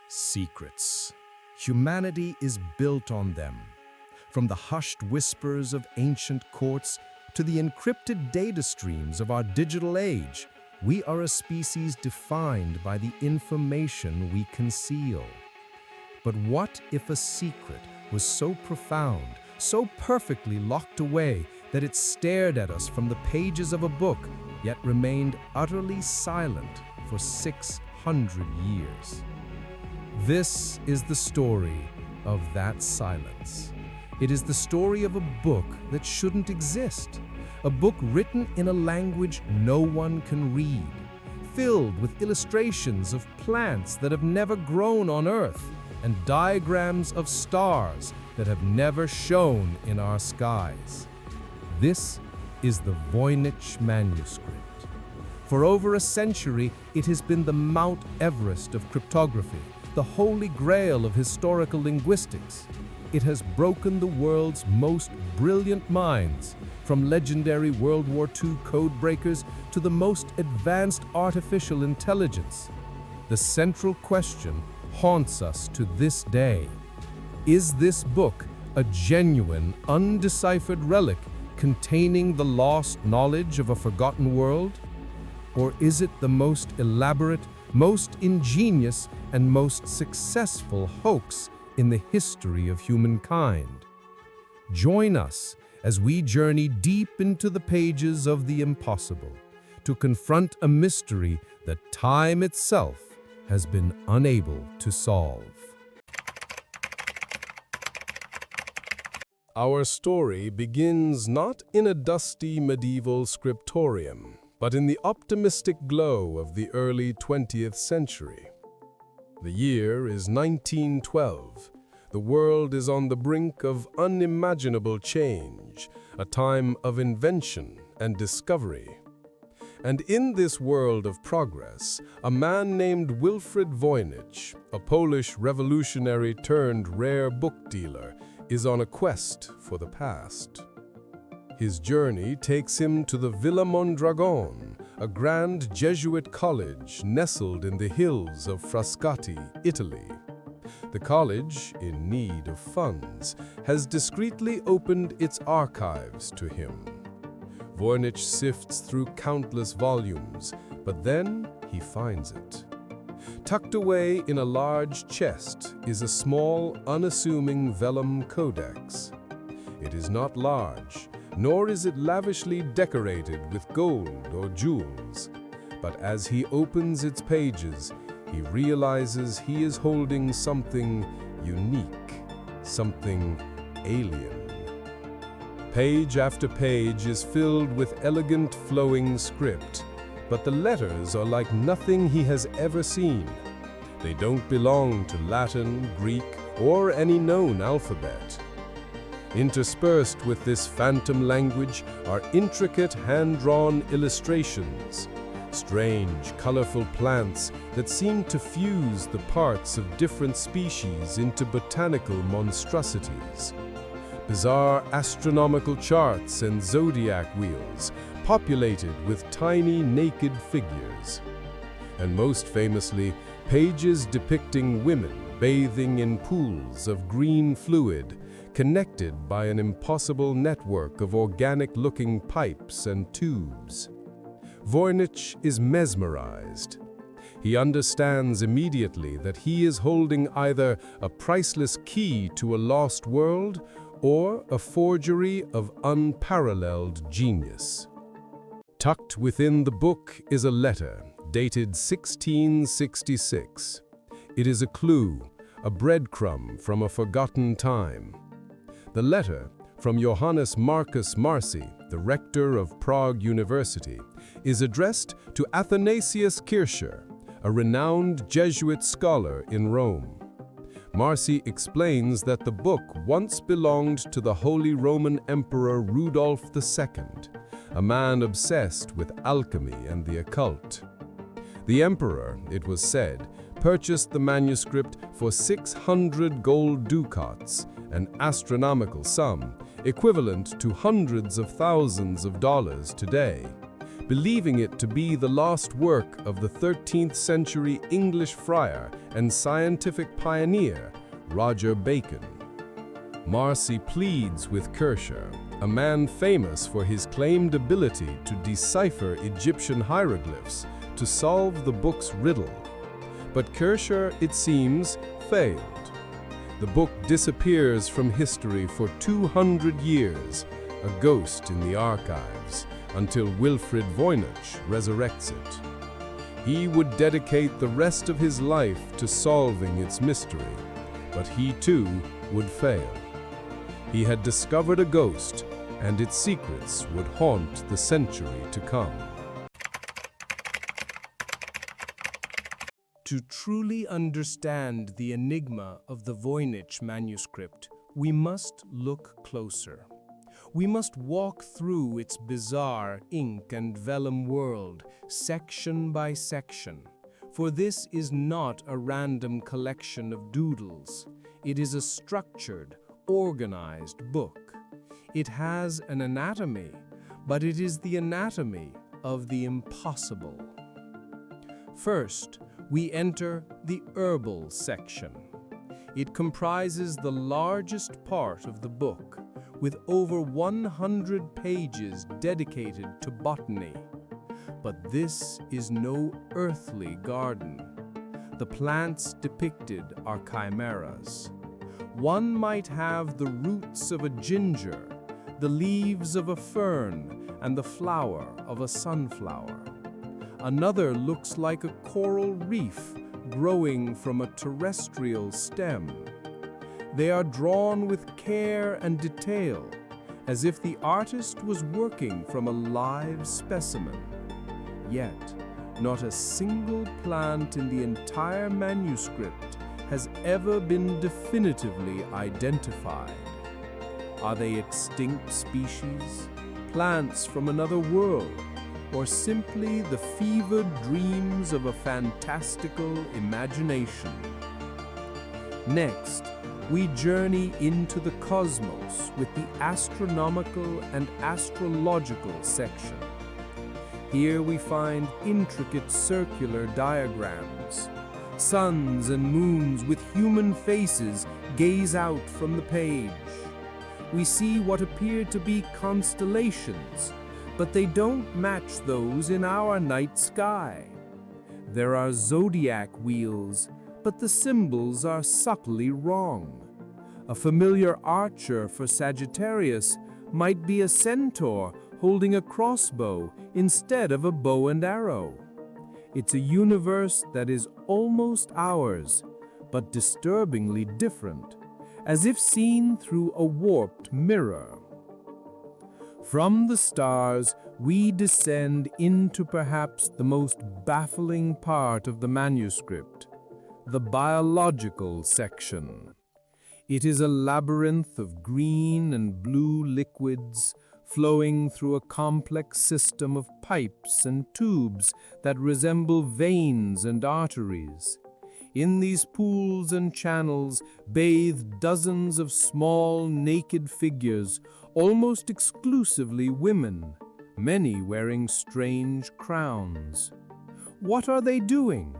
Secrets. Humanity is built on them. From the hushed whispers of ancient courts to the encrypted data streams of our digital age, we are a species defined by the information we conceal. But what if a secret was so profound, so perfectly locked away that it stared at us from the pages of a book, yet remained utterly silent for 600 years? This is the story of that silence. It is the story of a book that shouldn't exist, a book written in a language no one can read, filled with illustrations of plants that have never grown on Earth and diagrams of stars that have never shone in our skies. This is the Voynich Manuscript. For over a century, it has been the Mount Everest of cryptography, the holy grail of historical linguistics. It has broken the world's most brilliant minds, from legendary World War II code breakers to the most advanced artificial intelligence. The central question haunts us to this day. Is this book a genuine, undeciphered relic containing the lost knowledge of a forgotten world? Or is it the most elaborate, most ingenious, and most successful hoax in the history of humankind? Join us as we journey deep into the pages of the impossible to confront a mystery that time itself has been unable to solve. Our story begins not in a dusty medieval scriptorium, but in the optimistic glow of the early 20th century. The year is 1912. The world is on the brink of unimaginable change, a time of invention and discovery. And in this world of progress, a man named Wilfred Voynich, a Polish revolutionary turned rare book dealer, is on a quest for the past. His journey takes him to the Villa Mondragon, a grand Jesuit college nestled in the hills of Frascati, Italy. The college, in need of funds, has discreetly opened its archives to him. Voynich sifts through countless volumes, but then he finds it. Tucked away in a large chest is a small, unassuming vellum codex. It is not large, nor is it lavishly decorated with gold or jewels. But as he opens its pages, he realizes he is holding something unique, something alien. Page after page is filled with elegant flowing script, but the letters are like nothing he has ever seen. They don't belong to Latin, Greek, or any known alphabet. Interspersed with this phantom language are intricate hand-drawn illustrations, strange, colorful plants that seem to fuse the parts of different species into botanical monstrosities, bizarre astronomical charts and zodiac wheels populated with tiny naked figures, and most famously, pages depicting women bathing in pools of green fluid connected by an impossible network of organic-looking pipes and tubes. Voynich is mesmerized. He understands immediately that he is holding either a priceless key to a lost world or a forgery of unparalleled genius. Tucked within the book is a letter dated 1666. It is a clue, a breadcrumb from a forgotten time. The letter, from Johannes Marcus Marci, the rector of Prague University, is addressed to Athanasius Kircher, a renowned Jesuit scholar in Rome. Marci explains that the book once belonged to the Holy Roman Emperor Rudolph II, a man obsessed with alchemy and the occult. The emperor, it was said, purchased the manuscript for 600 gold ducats, an astronomical sum, equivalent to hundreds of thousands of dollars today. believing it to be the lost work of the 13th century English friar and scientific pioneer, Roger Bacon. Marcy pleads with Kircher, a man famous for his claimed ability to decipher Egyptian hieroglyphs, to solve the book's riddle. But Kircher, it seems, failed. The book disappears from history for 200 years, a ghost in the archives, until Wilfrid Voynich resurrects it. He would dedicate the rest of his life to solving its mystery, but he too would fail. He had discovered a ghost, and its secrets would haunt the century to come. To truly understand the enigma of the Voynich Manuscript, we must look closer. We must walk through its bizarre ink and vellum world, section by section. For this is not a random collection of doodles. It is a structured, organized book. It has an anatomy, but it is the anatomy of the impossible. First, we enter the herbal section. It comprises the largest part of the book, with over 100 pages dedicated to botany. But this is no earthly garden. The plants depicted are chimeras. One might have the roots of a ginger, the leaves of a fern, and the flower of a sunflower. Another looks like a coral reef growing from a terrestrial stem. They are drawn with care and detail, as if the artist was working from a live specimen. Yet, not a single plant in the entire manuscript has ever been definitively identified. Are they extinct species, plants from another world, or simply the fevered dreams of a fantastical imagination? Next, we journey into the cosmos with the astronomical and astrological section. Here we find intricate circular diagrams. Suns and moons with human faces gaze out from the page. We see what appear to be constellations, but they don't match those in our night sky. There are zodiac wheels, but the symbols are subtly wrong. A familiar archer for Sagittarius might be a centaur holding a crossbow instead of a bow and arrow. It's a universe that is almost ours, but disturbingly different, as if seen through a warped mirror. From the stars, we descend into perhaps the most baffling part of the manuscript, the biological section. It is a labyrinth of green and blue liquids flowing through a complex system of pipes and tubes that resemble veins and arteries. In these pools and channels bathe dozens of small, naked figures, almost exclusively women, many wearing strange crowns. What are they doing?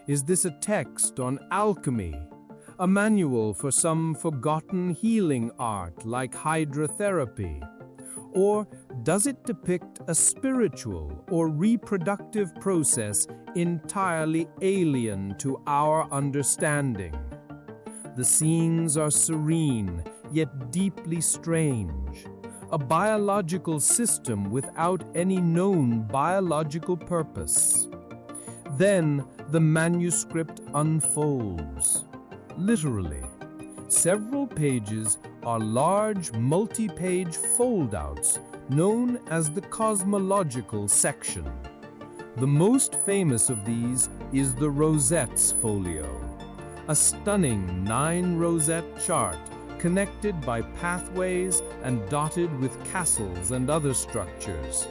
Is this a text on alchemy? A manual for some forgotten healing art like hydrotherapy? Or does it depict a spiritual or reproductive process entirely alien to our understanding? The scenes are serene, yet deeply strange. A biological system without any known biological purpose. Then the manuscript unfolds. Literally, several pages are large multi-page foldouts known as the cosmological section. The most famous of these is the Rosettes folio, a stunning 9-rosette chart connected by pathways and dotted with castles and other structures.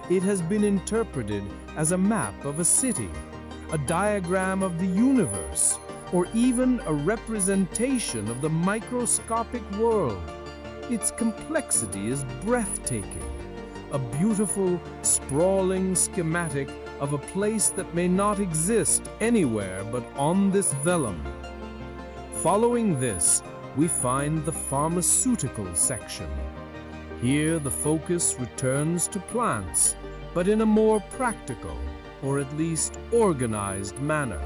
It has been interpreted as a map of a city, a diagram of the universe, or even a representation of the microscopic world. Its complexity is breathtaking. a beautiful, sprawling schematic of a place that may not exist anywhere but on this vellum. Following this, we find the pharmaceutical section. Here the focus returns to plants, but in a more practical, or at least organized manner.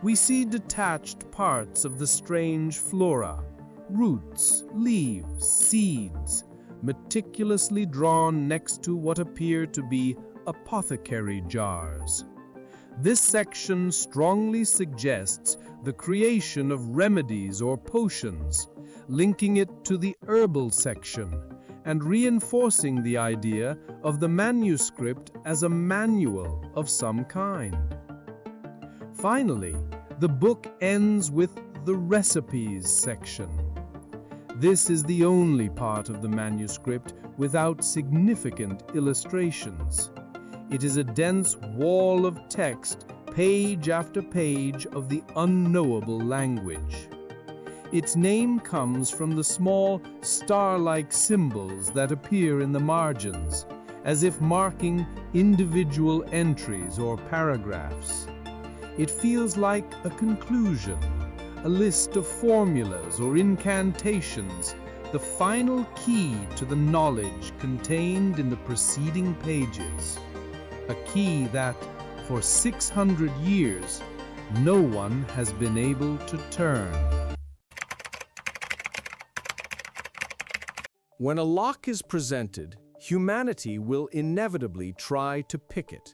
We see detached parts of the strange flora, roots, leaves, seeds, meticulously drawn next to what appear to be apothecary jars. This section strongly suggests the creation of remedies or potions, linking it to the herbal section, and reinforcing the idea of the manuscript as a manual of some kind. Finally, the book ends with the recipes section. This is the only part of the manuscript without significant illustrations. It is a dense wall of text, page after page of the unknowable language. Its name comes from the small star-like symbols that appear in the margins, as if marking individual entries or paragraphs. It feels like a conclusion, a list of formulas or incantations, the final key to the knowledge contained in the preceding pages. A key that, for 600 years, no one has been able to turn. When a lock is presented, humanity will inevitably try to pick it.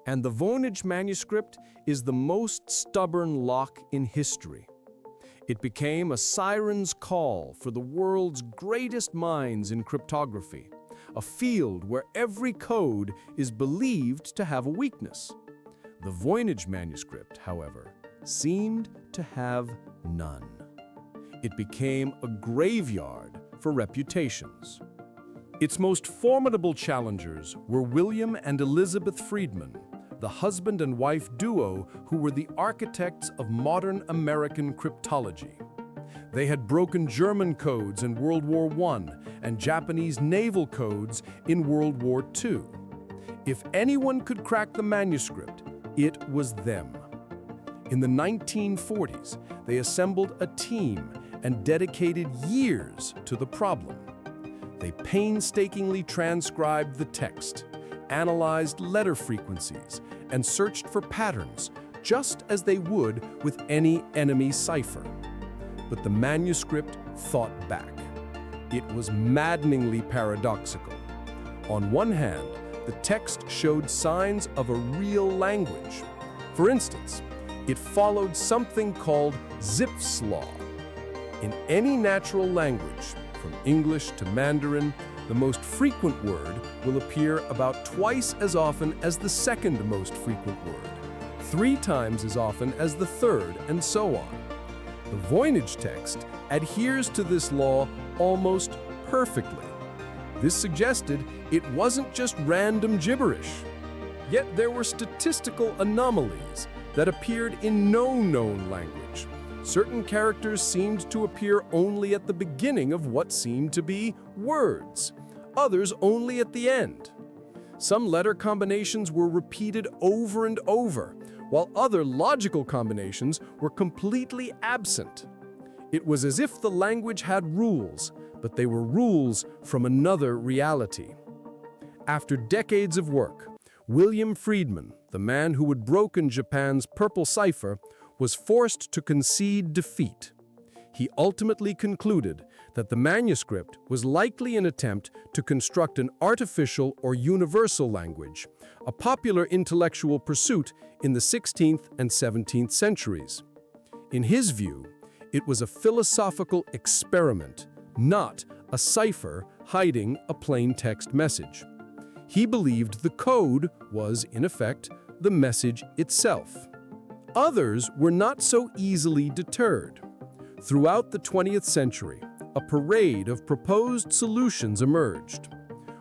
And the Voynich Manuscript is the most stubborn lock in history. It became a siren's call for the world's greatest minds in cryptography, a field where every code is believed to have a weakness. The Voynich Manuscript, however, seemed to have none. It became a graveyard for reputations. Its most formidable challengers were William and Elizabeth Friedman, the husband and wife duo who were the architects of modern American cryptology. They had broken German codes in World War I and Japanese naval codes in World War II. If anyone could crack the manuscript, it was them. In the 1940s, they assembled a team and dedicated years to the problem. They painstakingly transcribed the text, analyzed letter frequencies, and searched for patterns, just as they would with any enemy cipher. But the manuscript fought back. It was maddeningly paradoxical. On one hand, the text showed signs of a real language. For instance, it followed something called Zipf's law. In any natural language, from English to Mandarin, the most frequent word will appear about twice as often as the second most frequent word, 3 times as often as the third, and so on. The Voynich text adheres to this law almost perfectly. This suggested it wasn't just random gibberish. Yet there were statistical anomalies that appeared in no known language. Certain characters seemed to appear only at the beginning of what seemed to be words, others only at the end. Some letter combinations were repeated over and over, while other logical combinations were completely absent. It was as if the language had rules, but they were rules from another reality. After decades of work, William Friedman, the man who had broken Japan's purple cipher, was forced to concede defeat. He ultimately concluded that the manuscript was likely an attempt to construct an artificial or universal language, a popular intellectual pursuit in the 16th and 17th centuries. In his view, it was a philosophical experiment, not a cipher hiding a plain text message. He believed the code was, in effect, the message itself. Others were not so easily deterred. Throughout the 20th century, a parade of proposed solutions emerged.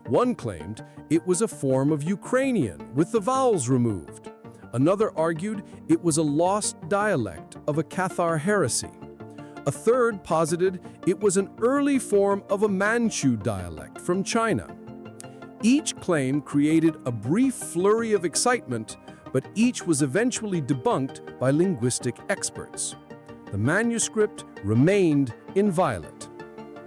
One claimed it was a form of Ukrainian with the vowels removed. Another argued it was a lost dialect of a Cathar heresy. A third posited it was an early form of a Manchu dialect from China. Each claim created a brief flurry of excitement, but each was eventually debunked by linguistic experts. The manuscript remained inviolate.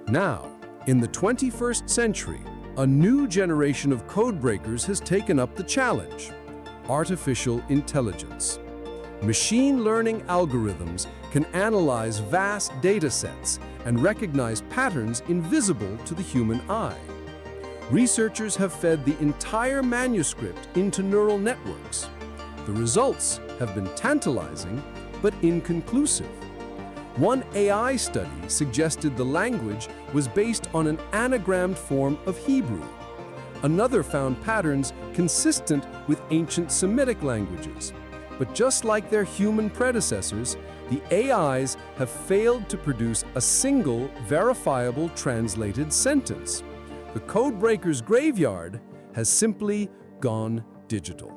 Now, in the 21st century, a new generation of codebreakers has taken up the challenge: artificial intelligence. Machine learning algorithms can analyze vast data sets and recognize patterns invisible to the human eye. Researchers have fed the entire manuscript into neural networks. The results have been tantalizing, but inconclusive. One AI study suggested the language was based on an anagrammed form of Hebrew. Another found patterns consistent with ancient Semitic languages. But just like their human predecessors, the AIs have failed to produce a single verifiable translated sentence. The codebreaker's graveyard has simply gone digital.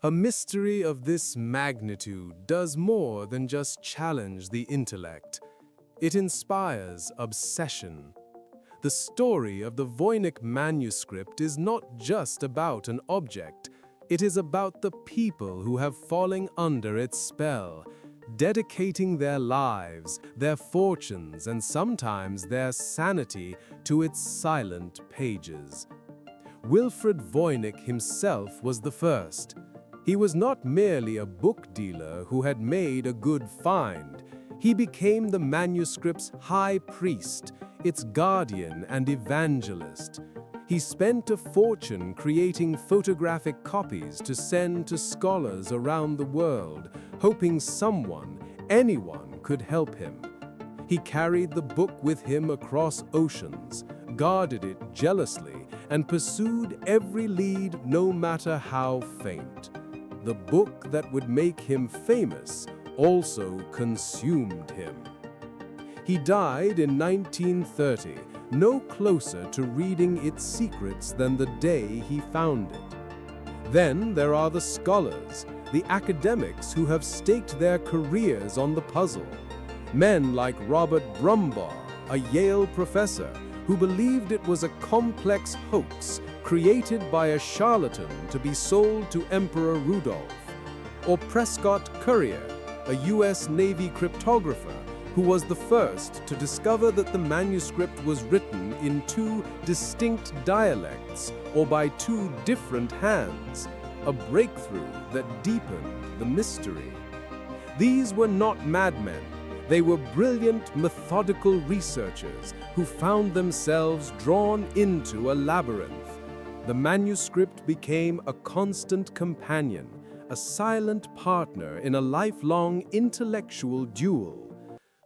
A mystery of this magnitude does more than just challenge the intellect. It inspires obsession. The story of the Voynich Manuscript is not just about an object. It is about the people who have fallen under its spell, dedicating their lives, their fortunes, and sometimes their sanity to its silent pages. Wilfred Voynich himself was the first. He was not merely a book dealer who had made a good find. He became the manuscript's high priest, its guardian and evangelist. He spent a fortune creating photographic copies to send to scholars around the world, hoping someone, anyone, could help him. He carried the book with him across oceans, guarded it jealously, and pursued every lead, no matter how faint. The book that would make him famous also consumed him. He died in 1930, no closer to reading its secrets than the day he found it. Then there are the scholars, the academics who have staked their careers on the puzzle. Men like Robert Brumbaugh, a Yale professor, who believed it was a complex hoax created by a charlatan to be sold to Emperor Rudolph. Or Prescott Currier, a US Navy cryptographer, who was the first to discover that the manuscript was written in two distinct dialects or by two different hands, a breakthrough that deepened the mystery. These were not madmen. They were brilliant, methodical researchers who found themselves drawn into a labyrinth. The manuscript became a constant companion, a silent partner in a lifelong intellectual duel.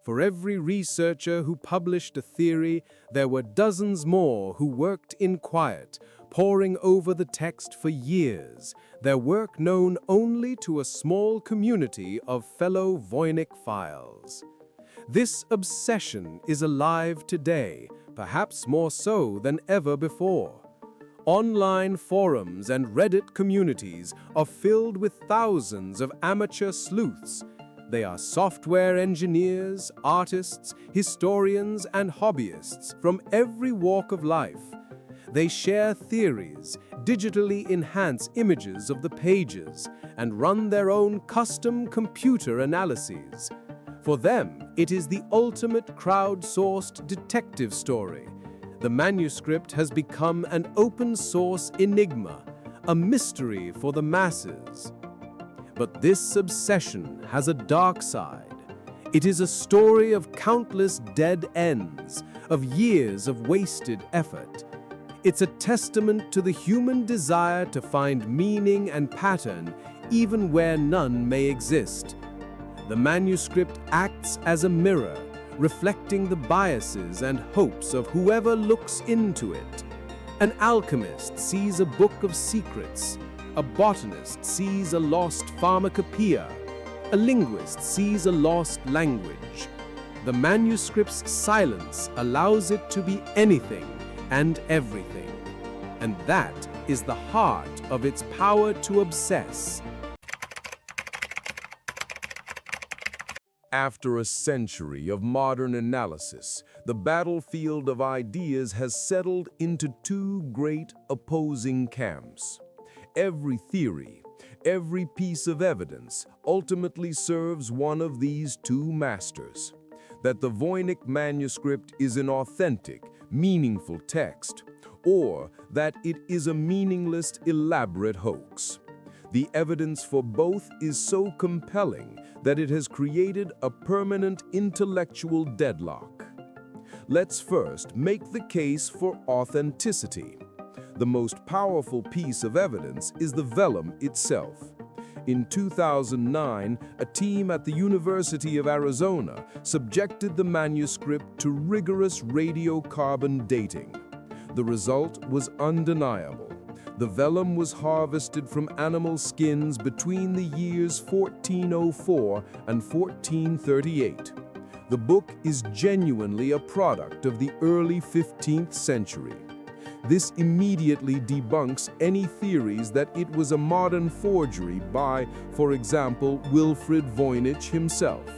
For every researcher who published a theory, there were dozens more who worked in quiet, poring over the text for years, their work known only to a small community of fellow Voynich files. This obsession is alive today, perhaps more so than ever before. Online forums and Reddit communities are filled with thousands of amateur sleuths. They are software engineers, artists, historians, and hobbyists from every walk of life. They share theories, digitally enhance images of the pages, and run their own custom computer analyses. For them, it is the ultimate crowdsourced detective story. The manuscript has become an open-source enigma, a mystery for the masses. But this obsession has a dark side. It is a story of countless dead ends, of years of wasted effort. It's a testament to the human desire to find meaning and pattern even where none may exist. The manuscript acts as a mirror, reflecting the biases and hopes of whoever looks into it. An alchemist sees a book of secrets. A botanist sees a lost pharmacopoeia. A linguist sees a lost language. The manuscript's silence allows it to be anything and everything. And that is the heart of its power to obsess. After a century of modern analysis, the battlefield of ideas has settled into two great opposing camps. Every theory, every piece of evidence ultimately serves one of these two masters: that the Voynich Manuscript is an authentic, meaningful text, or that it is a meaningless, elaborate hoax. The evidence for both is so compelling that it has created a permanent intellectual deadlock. Let's first make the case for authenticity. The most powerful piece of evidence is the vellum itself. In 2009, a team at the University of Arizona subjected the manuscript to rigorous radiocarbon dating. The result was undeniable. The vellum was harvested from animal skins between the years 1404 and 1438. The book is genuinely a product of the early 15th century. This immediately debunks any theories that it was a modern forgery by, for example, Wilfrid Voynich himself.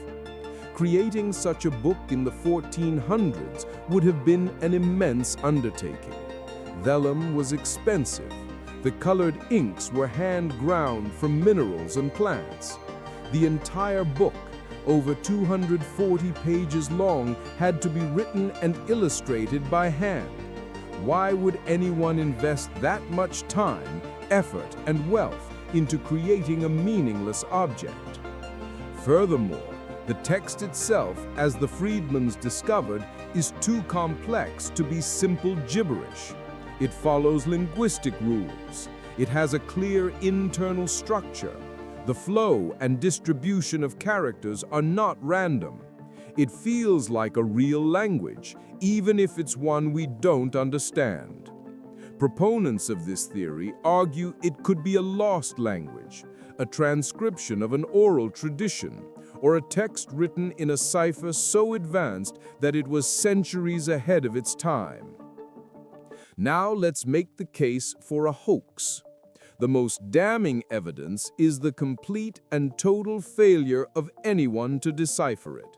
Creating such a book in the 1400s would have been an immense undertaking. Vellum was expensive. The colored inks were hand-ground from minerals and plants. The entire book, over 240 pages long, had to be written and illustrated by hand. Why would anyone invest that much time, effort, and wealth into creating a meaningless object? Furthermore, the text itself, as the Friedmans discovered, is too complex to be simple gibberish. It follows linguistic rules. It has a clear internal structure. The flow and distribution of characters are not random. It feels like a real language, even if it's one we don't understand. Proponents of this theory argue it could be a lost language, a transcription of an oral tradition, or a text written in a cipher so advanced that it was centuries ahead of its time. Now let's make the case for a hoax. The most damning evidence is the complete and total failure of anyone to decipher it.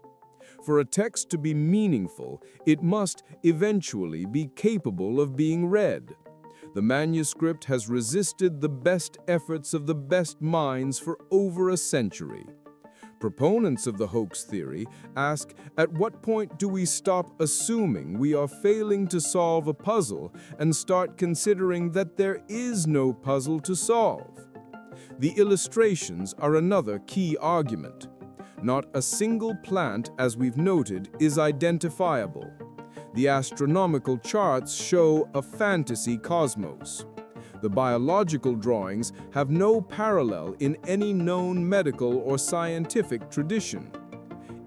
For a text to be meaningful, it must eventually be capable of being read. The manuscript has resisted the best efforts of the best minds for over a century. Proponents of the hoax theory ask, at what point do we stop assuming we are failing to solve a puzzle and start considering that there is no puzzle to solve? The illustrations are another key argument. Not a single plant, as we've noted, is identifiable. The astronomical charts show a fantasy cosmos. The biological drawings have no parallel in any known medical or scientific tradition.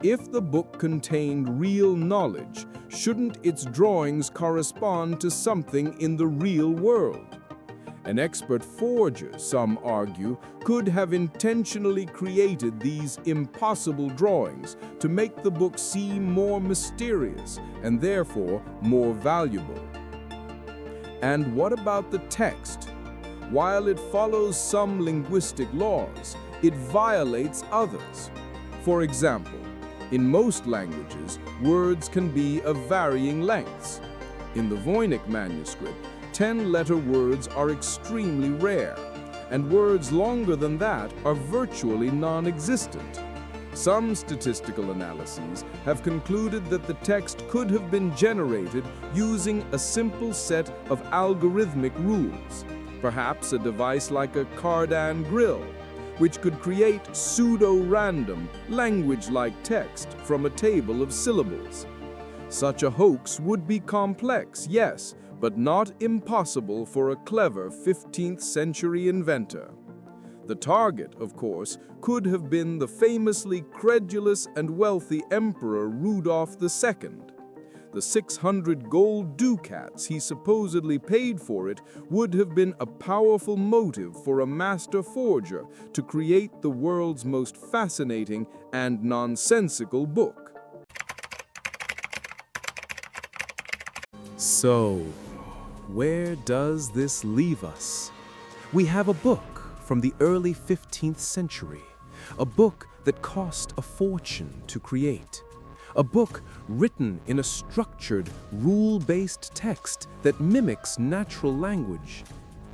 If the book contained real knowledge, shouldn't its drawings correspond to something in the real world? An expert forger, some argue, could have intentionally created these impossible drawings to make the book seem more mysterious and therefore more valuable. And what about the text? While it follows some linguistic laws, it violates others. For example, in most languages, words can be of varying lengths. In the Voynich Manuscript, 10-letter words are extremely rare, and words longer than that are virtually non-existent. Some statistical analyses have concluded that the text could have been generated using a simple set of algorithmic rules, perhaps a device like a Cardan grill, which could create pseudo-random, language-like text from a table of syllables. Such a hoax would be complex, yes, but not impossible for a clever 15th century inventor. The target, of course, could have been the famously credulous and wealthy Emperor Rudolph II. The 600 gold ducats he supposedly paid for it would have been a powerful motive for a master forger to create the world's most fascinating and nonsensical book. So, where does this leave us? We have a book from the early 15th century, A book that cost a fortune to create. A book written in a structured, rule-based text that mimics natural language.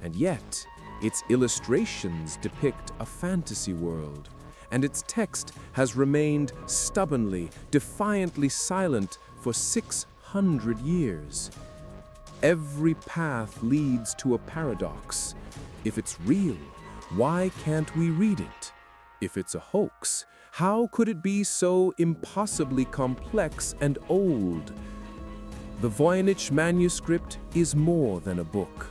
And yet, its illustrations depict a fantasy world, and its text has remained stubbornly, defiantly silent for 600 years. Every path leads to a paradox. If it's real, why can't we read it? If it's a hoax, how could it be so impossibly complex and old? The Voynich Manuscript is more than a book.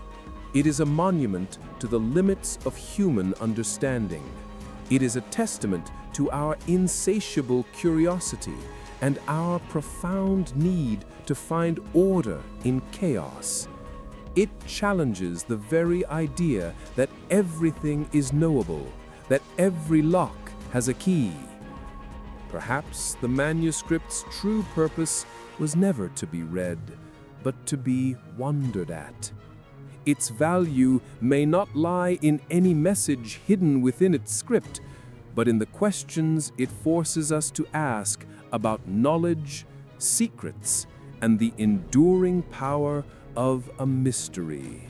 It is a monument to the limits of human understanding. It is a testament to our insatiable curiosity and our profound need to find order in chaos. It challenges the very idea that everything is knowable, that every lock has a key. Perhaps the manuscript's true purpose was never to be read, but to be wondered at. Its value may not lie in any message hidden within its script, but in the questions it forces us to ask about knowledge, secrets, and the enduring power of a mystery.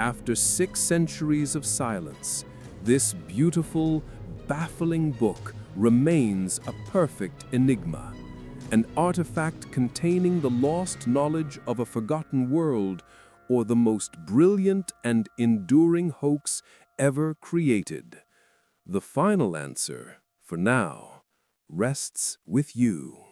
After 6 centuries of silence, this beautiful, baffling book remains a perfect enigma, an artifact containing the lost knowledge of a forgotten world or the most brilliant and enduring hoax ever created. The final answer, for now, rests with you.